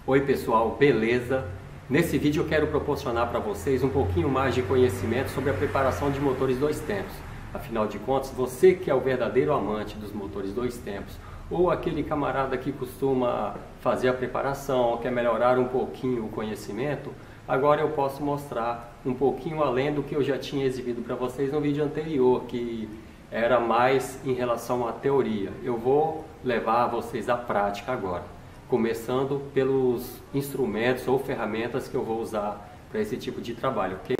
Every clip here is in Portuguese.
Oi pessoal, beleza? Nesse vídeo eu quero proporcionar para vocês um pouquinho mais de conhecimento sobre a preparação de motores dois tempos. Afinal de contas, você que é o verdadeiro amante dos motores dois tempos, ou aquele camarada que costuma fazer a preparação, ou quer melhorar um pouquinho o conhecimento, agora eu posso mostrar um pouquinho além do que eu já tinha exibido para vocês no vídeo anterior, que era mais em relação à teoria. Eu vou levar vocês à prática agora, começando pelos instrumentos ou ferramentas que eu vou usar para esse tipo de trabalho, ok?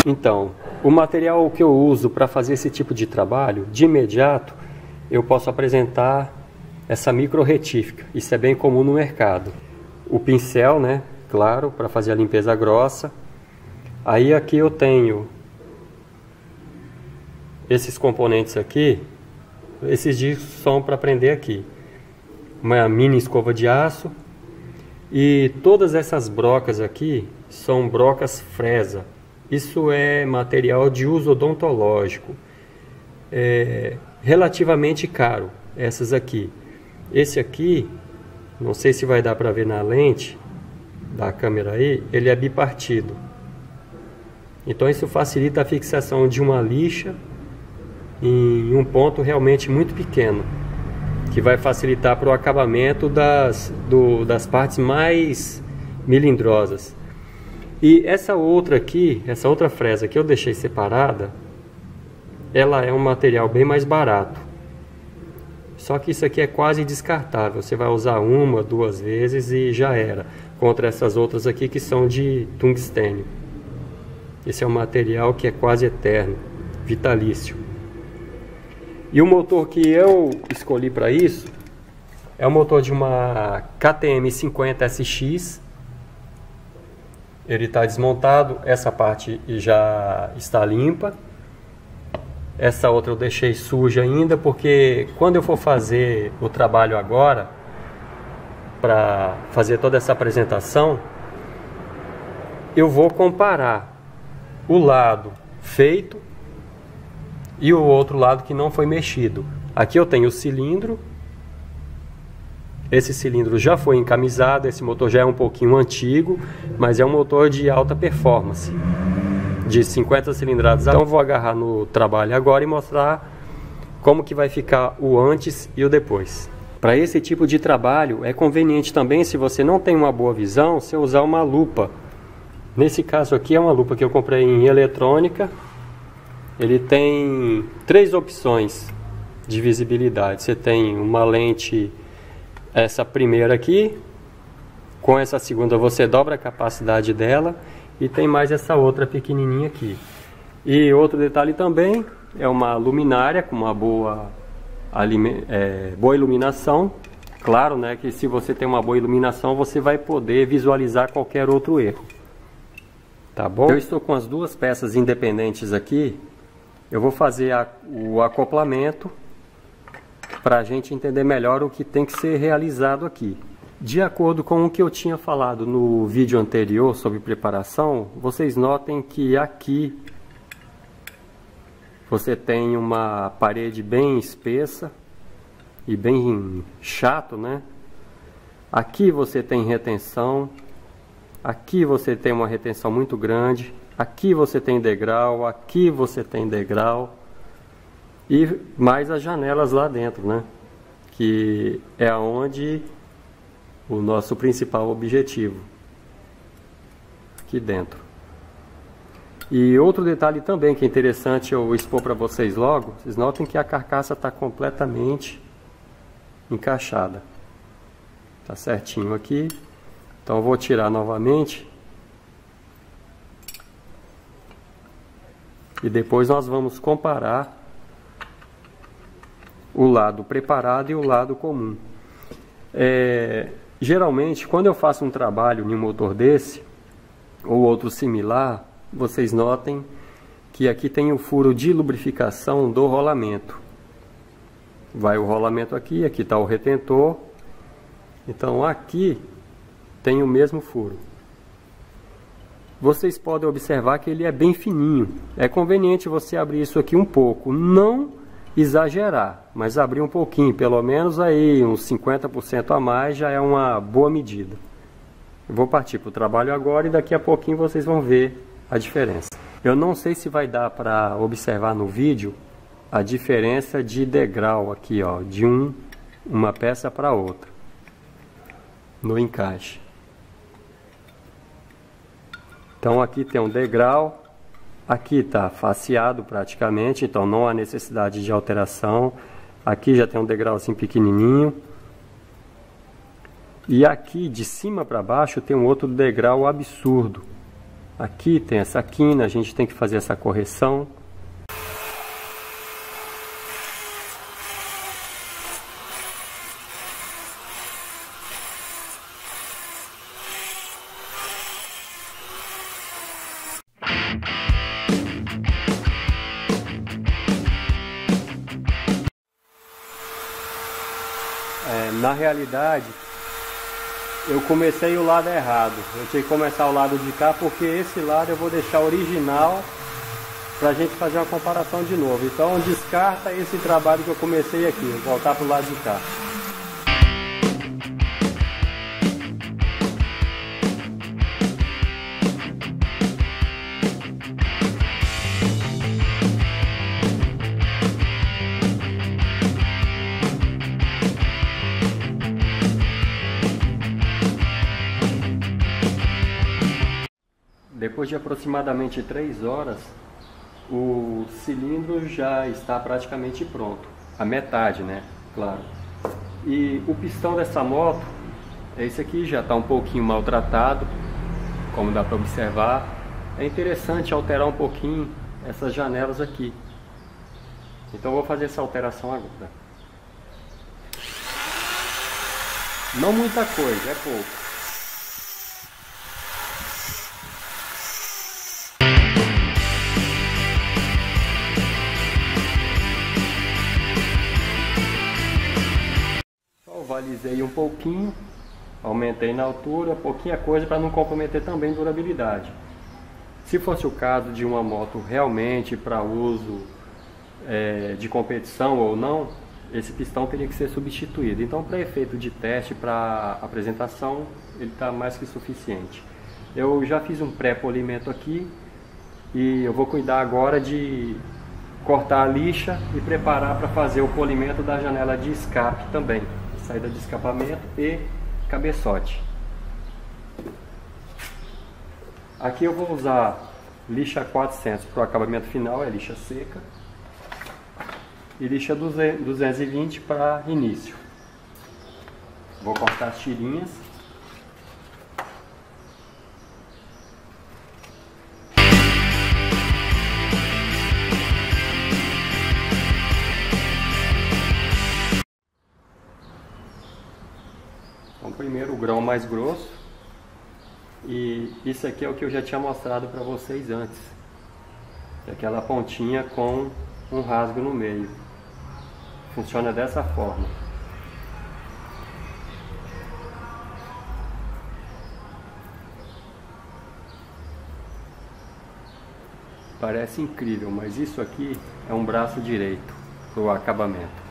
Então, o material que eu uso para fazer esse tipo de trabalho, de imediato, eu posso apresentar essa micro retífica. Isso é bem comum no mercado. O pincel, né? Claro, para fazer a limpeza grossa. Aí aqui eu tenho esses componentes aqui. Esses discos são para prender aqui. Uma mini escova de aço. E todas essas brocas aqui são brocas fresa. Isso é material de uso odontológico. É relativamente caro, essas aqui. Esse aqui, não sei se vai dar para ver na lente da câmera aí, ele é bipartido. Então isso facilita a fixação de uma lixa em um ponto realmente muito pequeno, que vai facilitar para o acabamento das partes mais melindrosas. E essa outra aqui, essa outra fresa que eu deixei separada, ela é um material bem mais barato. Só que isso aqui é quase descartável. Você vai usar uma, duas vezes e já era. Contra essas outras aqui que são de tungstênio. Esse é um material que é quase eterno, vitalício. E o motor que eu escolhi para isso é o motor de uma KTM 50 SX. Ele está desmontado, essa parte já está limpa. Essa outra eu deixei suja ainda, porque quando eu for fazer o trabalho agora, para fazer toda essa apresentação, eu vou comparar o lado feito e o outro lado que não foi mexido. Aqui eu tenho o cilindro. Esse cilindro já foi encamisado, esse motor já é um pouquinho antigo, mas é um motor de alta performance, de 50 cilindradas. Então eu vou agarrar no trabalho agora e mostrar como que vai ficar o antes e o depois. Para esse tipo de trabalho é conveniente também, se você não tem uma boa visão, você usar uma lupa. Nesse caso aqui é uma lupa que eu comprei em eletrônica. Ele tem 3 opções de visibilidade. Você tem uma lente, essa primeira aqui, com essa segunda você dobra a capacidade dela, e tem mais essa outra pequenininha aqui. E outro detalhe também, é uma luminária com uma boa iluminação. Claro, né, que se você tem uma boa iluminação, você vai poder visualizar qualquer outro erro. Tá bom? Eu estou com as duas peças independentes aqui. Eu vou fazer o acoplamento para a gente entender melhor o que tem que ser realizado aqui. De acordo com o que eu tinha falado no vídeo anterior sobre preparação, vocês notem que aqui você tem uma parede bem espessa e bem chato, né? Aqui você tem retenção, aqui você tem uma retenção muito grande, aqui você tem degrau, aqui você tem degrau e mais as janelas lá dentro, né? Que é onde o nosso principal objetivo, aqui dentro. E outro detalhe também que é interessante eu expor para vocês logo, vocês notem que a carcaça está completamente encaixada. Está certinho aqui. Então eu vou tirar novamente. E depois nós vamos comparar o lado preparado e o lado comum. Geralmente, quando eu faço um trabalho em um motor desse, ou outro similar, vocês notem que aqui tem o furo de lubrificação do rolamento. Vai o rolamento aqui, aqui está o retentor. Então aqui tem o mesmo furo. Vocês podem observar que ele é bem fininho. É conveniente você abrir isso aqui um pouco, não exagerar, mas abrir um pouquinho, pelo menos aí uns 50% a mais já é uma boa medida. Eu vou partir para o trabalho agora e daqui a pouquinho vocês vão ver a diferença. Eu não sei se vai dar para observar no vídeo a diferença de degrau aqui, ó, de uma peça para outra no encaixe. Então aqui tem um degrau, aqui está faceado praticamente, então não há necessidade de alteração. Aqui já tem um degrauzinho pequenininho. E aqui de cima para baixo tem um outro degrau absurdo. Aqui tem essa quina, a gente tem que fazer essa correção. Na realidade, eu comecei o lado errado. Eu tinha que começar o lado de cá, porque esse lado eu vou deixar original para a gente fazer uma comparação de novo. Então descarta esse trabalho que eu comecei aqui, vou voltar para o lado de cá. Depois de aproximadamente 3 horas, o cilindro já está praticamente pronto. A metade, né? Claro. E o pistão dessa moto, esse aqui já está um pouquinho maltratado, como dá para observar. É interessante alterar um pouquinho essas janelas aqui. Então eu vou fazer essa alteração agora. Não muita coisa, é pouco. Ovalizei um pouquinho, aumentei na altura, pouquinha coisa para não comprometer também durabilidade. Se fosse o caso de uma moto realmente para uso de competição ou não, esse pistão teria que ser substituído. Então, para efeito de teste, para apresentação, ele está mais que suficiente. Eu já fiz um pré-polimento aqui e eu vou cuidar agora de cortar a lixa e preparar para fazer o polimento da janela de escape também. Saída de escapamento e cabeçote. Aqui eu vou usar lixa 400 para o acabamento final, é lixa seca, e lixa 220 para início. Vou cortar as tirinhas. Então, primeiro o grão mais grosso, e isso aqui é o que eu já tinha mostrado para vocês antes, aquela pontinha com um rasgo no meio. Funciona dessa forma. Parece incrível, mas isso aqui é um braço direito para o acabamento.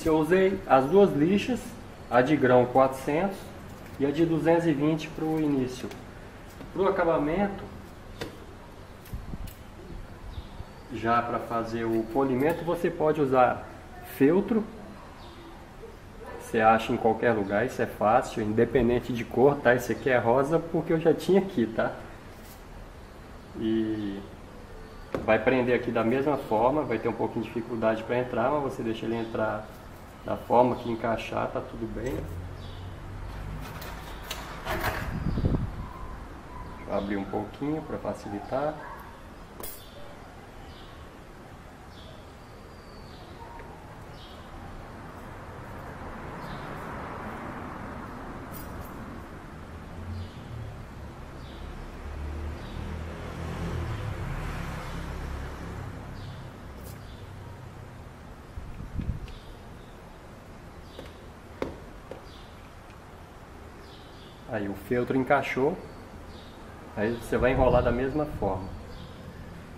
Eu usei as duas lixas, a de grão 400 e a de 220 para o início. Para o acabamento, já para fazer o polimento, você pode usar feltro, você acha em qualquer lugar, isso é fácil, independente de cor, tá? Esse aqui é rosa porque eu já tinha aqui, tá? E vai prender aqui da mesma forma, vai ter um pouquinho de dificuldade para entrar, mas você deixa ele entrar da forma que encaixar, tá tudo bem. Deixa eu abrir um pouquinho para facilitar. Aí o feltro encaixou, aí você vai enrolar da mesma forma,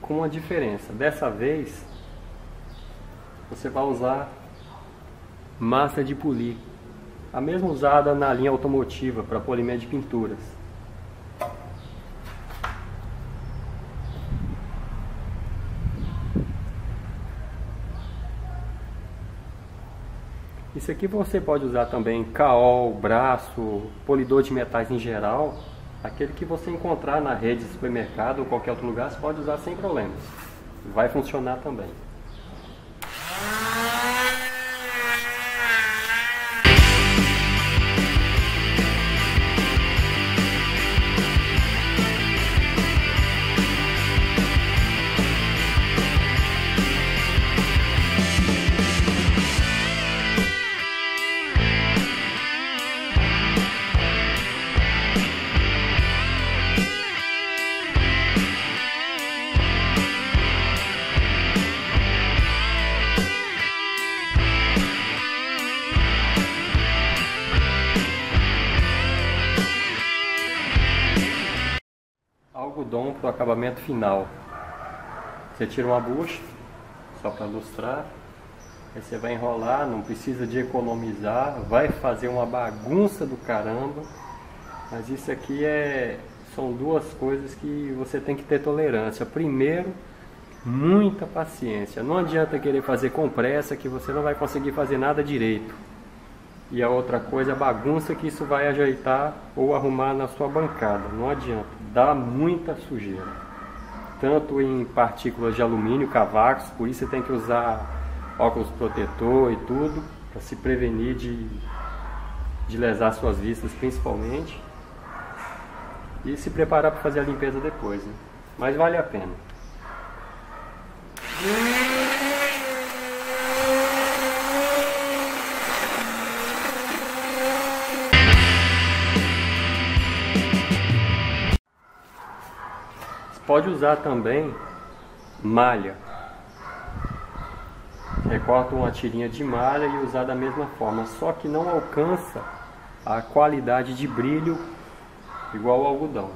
com uma diferença. Dessa vez, você vai usar massa de polir, a mesma usada na linha automotiva para polimento de pinturas. Isso aqui você pode usar também caol, braço, polidor de metais em geral. Aquele que você encontrar na rede de supermercado ou qualquer outro lugar, você pode usar sem problemas. Vai funcionar também. Algodão para o acabamento final. Você tira uma bucha, só para ilustrar. Aí você vai enrolar, não precisa de economizar, vai fazer uma bagunça do caramba. Mas isso aqui são duas coisas que você tem que ter tolerância. Primeiro, muita paciência. Não adianta querer fazer com pressa que você não vai conseguir fazer nada direito. E a outra coisa, a bagunça que isso vai ajeitar ou arrumar na sua bancada. Não adianta, dá muita sujeira. Tanto em partículas de alumínio, cavacos, por isso você tem que usar óculos protetor e tudo, para se prevenir de lesar suas vistas principalmente. E se preparar para fazer a limpeza depois, né? Mas vale a pena. Pode usar também malha. Recorta uma tirinha de malha e usar da mesma forma, só que não alcança a qualidade de brilho igual ao algodão.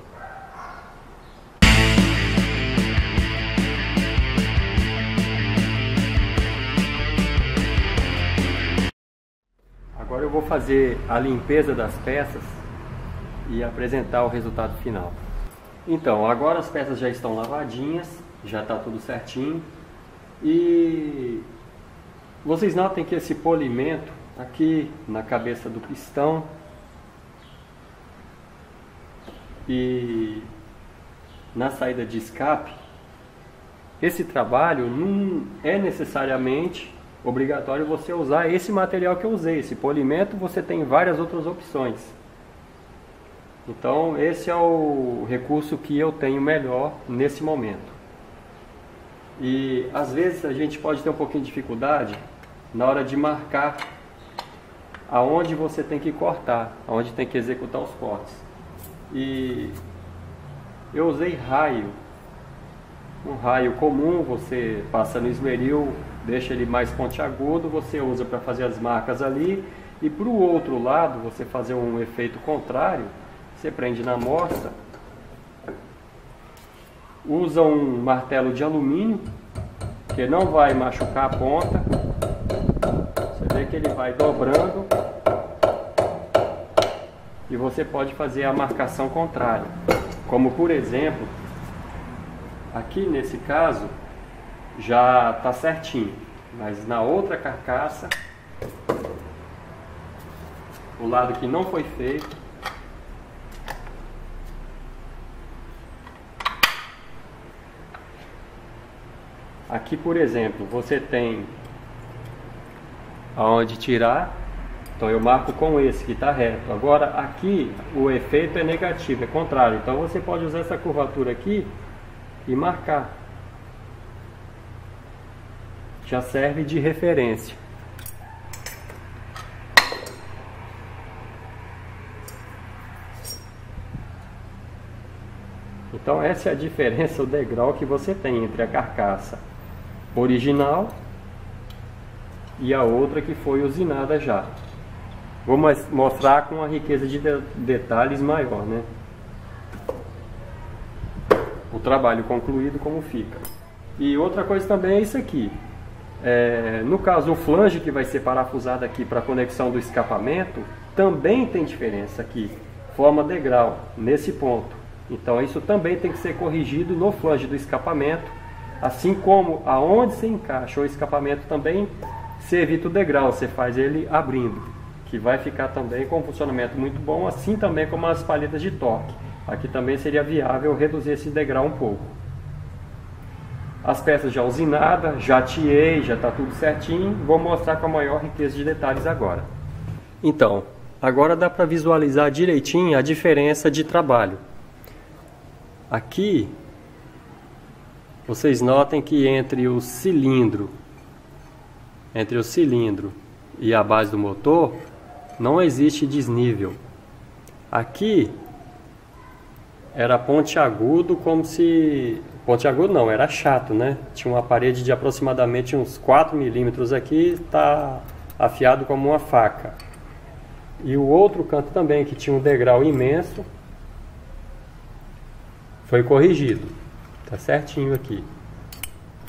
Agora eu vou fazer a limpeza das peças e apresentar o resultado final. Então, agora as peças já estão lavadinhas, já está tudo certinho. E vocês notem que esse polimento aqui na cabeça do pistão e na saída de escape, esse trabalho não é necessariamente obrigatório você usar esse material que eu usei. Esse polimento você tem várias outras opções. Então esse é o recurso que eu tenho melhor nesse momento. E às vezes a gente pode ter um pouquinho de dificuldade na hora de marcar aonde você tem que cortar, aonde tem que executar os cortes. E eu usei raio, um raio comum, você passa no esmeril, deixa ele mais pontiagudo, você usa para fazer as marcas ali, e para o outro lado você fazer um efeito contrário, você prende na amostra, usa um martelo de alumínio, que não vai machucar a ponta, você vê que ele vai dobrando, e você pode fazer a marcação contrária, como por exemplo, aqui nesse caso, já está certinho, mas na outra carcaça o lado que não foi feito. Aqui, por exemplo, você tem aonde tirar, então eu marco com esse que está reto. Agora aqui o efeito é negativo, é contrário, então você pode usar essa curvatura aqui e marcar. Já serve de referência. Então essa é a diferença, o degrau que você tem entre a carcaça original e a outra que foi usinada já. Vou mostrar com uma riqueza de detalhes maior, né? O trabalho concluído como fica. E outra coisa também é isso aqui. No caso, o flange que vai ser parafusado aqui para a conexão do escapamento, também tem diferença aqui. Forma degrau nesse ponto. Então isso também tem que ser corrigido no flange do escapamento. Assim como aonde você encaixa o escapamento também, você evita o degrau, você faz ele abrindo, que vai ficar também com um funcionamento muito bom, assim também como as palhetas de torque. Aqui também seria viável reduzir esse degrau um pouco. As peças já usinadas, já tiei, já está tudo certinho. Vou mostrar com a maior riqueza de detalhes agora. Então, agora dá para visualizar direitinho a diferença de trabalho. Aqui, vocês notem que entre o cilindro e a base do motor, não existe desnível. Aqui era pontiagudo, como se... Pontiagudo não, era chato, né? Tinha uma parede de aproximadamente uns 4 milímetros aqui, está afiado como uma faca. E o outro canto também, que tinha um degrau imenso, foi corrigido. Tá certinho aqui.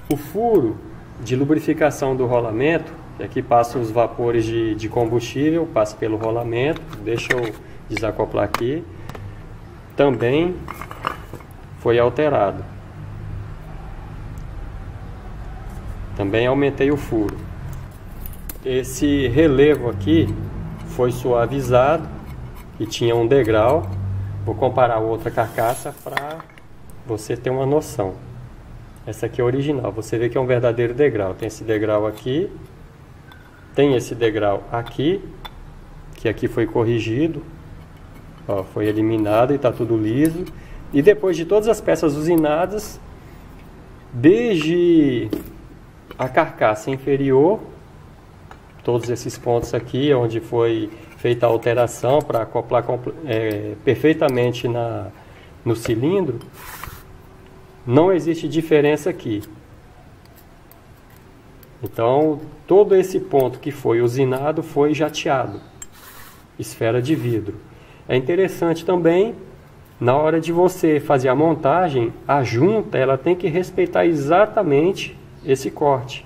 O furo de lubrificação do rolamento, que aqui passa os vapores de combustível, passa pelo rolamento, deixa eu desacoplar aqui, também foi alterado. Também aumentei o furo. Esse relevo aqui foi suavizado e tinha um degrau. Vou comparar outra carcaça para você ter uma noção. Essa aqui é original, você vê que é um verdadeiro degrau. Tem esse degrau aqui, tem esse degrau aqui, que aqui foi corrigido, ó, foi eliminado e está tudo liso. E depois de todas as peças usinadas, desde a carcaça inferior, todos esses pontos aqui, onde foi feita a alteração para acoplar perfeitamente no cilindro, não existe diferença aqui. Então, todo esse ponto que foi usinado foi jateado, esfera de vidro. É interessante também, na hora de você fazer a montagem, a junta ela tem que respeitar exatamente esse corte.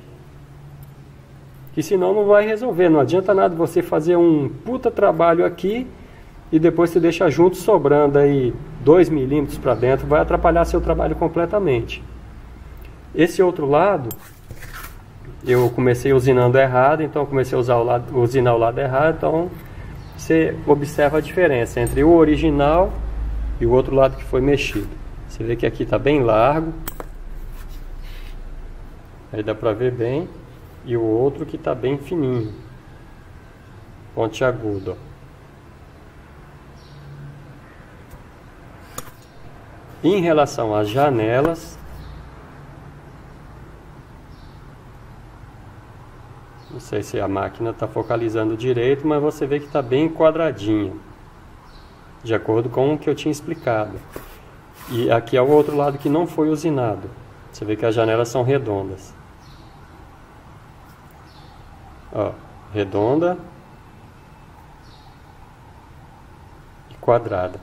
Que senão não vai resolver. Não adianta nada você fazer um puta trabalho aqui e depois você deixa junto sobrando aí 2 milímetros para dentro, vai atrapalhar seu trabalho completamente. Esse outro lado, eu comecei usinando errado, então eu comecei a usinar o lado errado, então você observa a diferença entre o original e o outro lado que foi mexido. Você vê que aqui está bem largo, aí dá para ver bem, e o outro que está bem fininho, pontiagudo, ó. Em relação às janelas, não sei se a máquina está focalizando direito, mas você vê que está bem quadradinha, de acordo com o que eu tinha explicado. E aqui é o outro lado que não foi usinado. Você vê que as janelas são redondas. Ó, redonda e quadrada.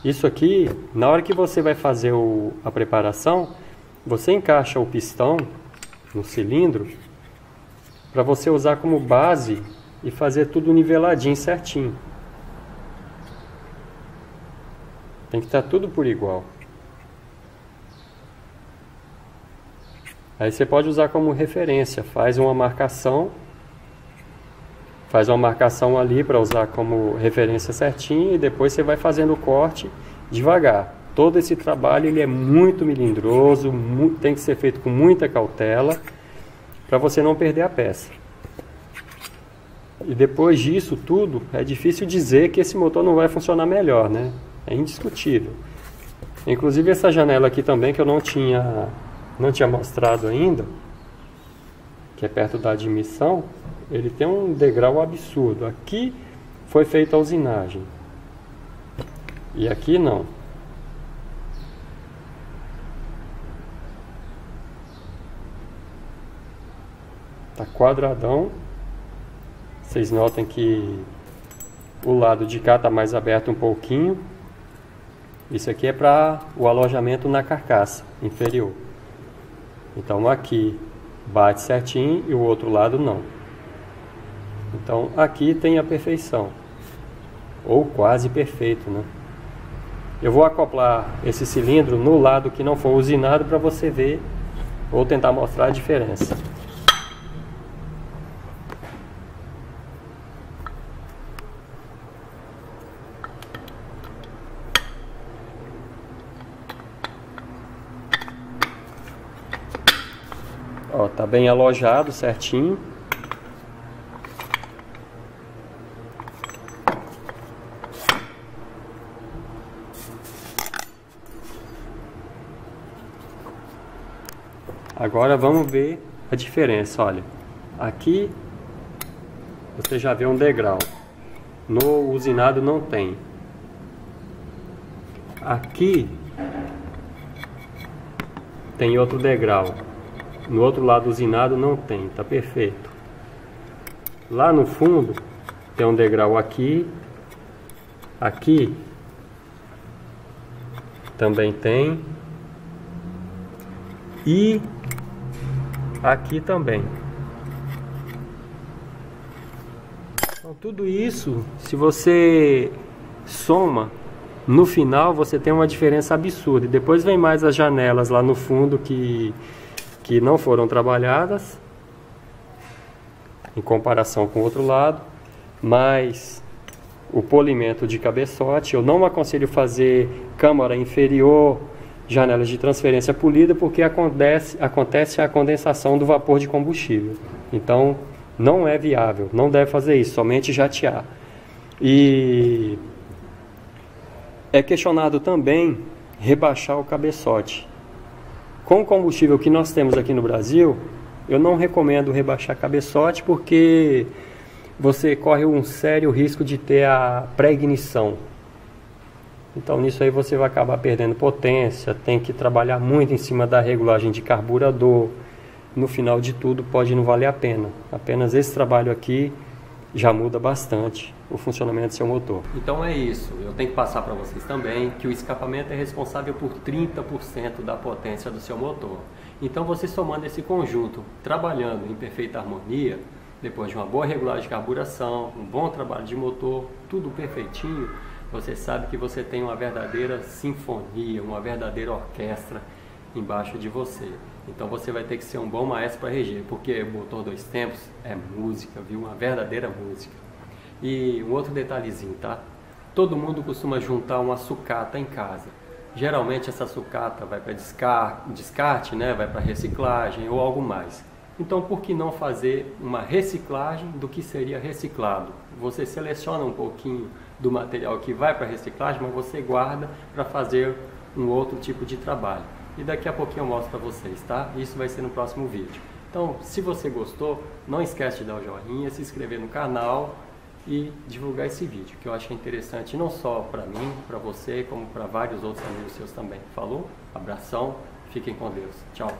Isso aqui, na hora que você vai fazer a preparação, você encaixa o pistão no cilindro para você usar como base e fazer tudo niveladinho, certinho. Tem que estar tudo por igual. Aí você pode usar como referência, faz uma marcação faz uma marcação ali para usar como referência certinho e depois você vai fazendo o corte devagar. Todo esse trabalho ele é muito melindroso, tem que ser feito com muita cautela para você não perder a peça. E depois disso tudo, é difícil dizer que esse motor não vai funcionar melhor, né? É indiscutível. Inclusive essa janela aqui também, que eu não tinha mostrado ainda, que é perto da admissão, ele tem um degrau absurdo. Aqui foi feita a usinagem. E aqui não. Tá quadradão. Vocês notem que o lado de cá tá mais aberto um pouquinho. Isso aqui é para o alojamento na carcaça inferior. Então aqui bate certinho e o outro lado não. Então aqui tem a perfeição, ou quase perfeito, né? Eu vou acoplar esse cilindro no lado que não for usinado para você ver, ou tentar mostrar a diferença. Ó, tá bem alojado, certinho. Agora vamos ver a diferença, olha. Aqui você já vê um degrau. No usinado não tem. Aqui tem outro degrau. No outro lado usinado não tem, tá perfeito. Lá no fundo tem um degrau aqui. Aqui também tem. E aqui também. Então, tudo isso, se você soma, no final você tem uma diferença absurda. E depois vem mais as janelas lá no fundo que não foram trabalhadas em comparação com o outro lado, mas o polimento de cabeçote, eu não aconselho fazer câmara inferior, janelas de transferência polida, porque acontece a condensação do vapor de combustível. Então não é viável, não deve fazer isso, somente jatear. E é questionado também rebaixar o cabeçote. Com o combustível que nós temos aqui no Brasil, eu não recomendo rebaixar cabeçote, porque você corre um sério risco de ter a pré-ignição. Então nisso aí você vai acabar perdendo potência, tem que trabalhar muito em cima da regulagem de carburador. No final de tudo pode não valer a pena. Apenas esse trabalho aqui já muda bastante o funcionamento do seu motor. Então é isso, eu tenho que passar para vocês também que o escapamento é responsável por 30% da potência do seu motor. Então você somando esse conjunto, trabalhando em perfeita harmonia, depois de uma boa regulagem de carburação, um bom trabalho de motor, tudo perfeitinho, você sabe que você tem uma verdadeira sinfonia, uma verdadeira orquestra embaixo de você. Então você vai ter que ser um bom maestro para reger, porque o motor 2 tempos é música, viu? Uma verdadeira música. E um outro detalhezinho, tá? Todo mundo costuma juntar uma sucata em casa. Geralmente essa sucata vai para descarte, né? Vai para reciclagem ou algo mais. Então por que não fazer uma reciclagem do que seria reciclado? Você seleciona um pouquinho do material que vai para reciclagem, mas você guarda para fazer um outro tipo de trabalho. E daqui a pouquinho eu mostro para vocês, tá? Isso vai ser no próximo vídeo. Então, se você gostou, não esquece de dar o joinha, se inscrever no canal e divulgar esse vídeo, que eu acho interessante não só para mim, para você, como para vários outros amigos seus também. Falou? Abração, fiquem com Deus. Tchau.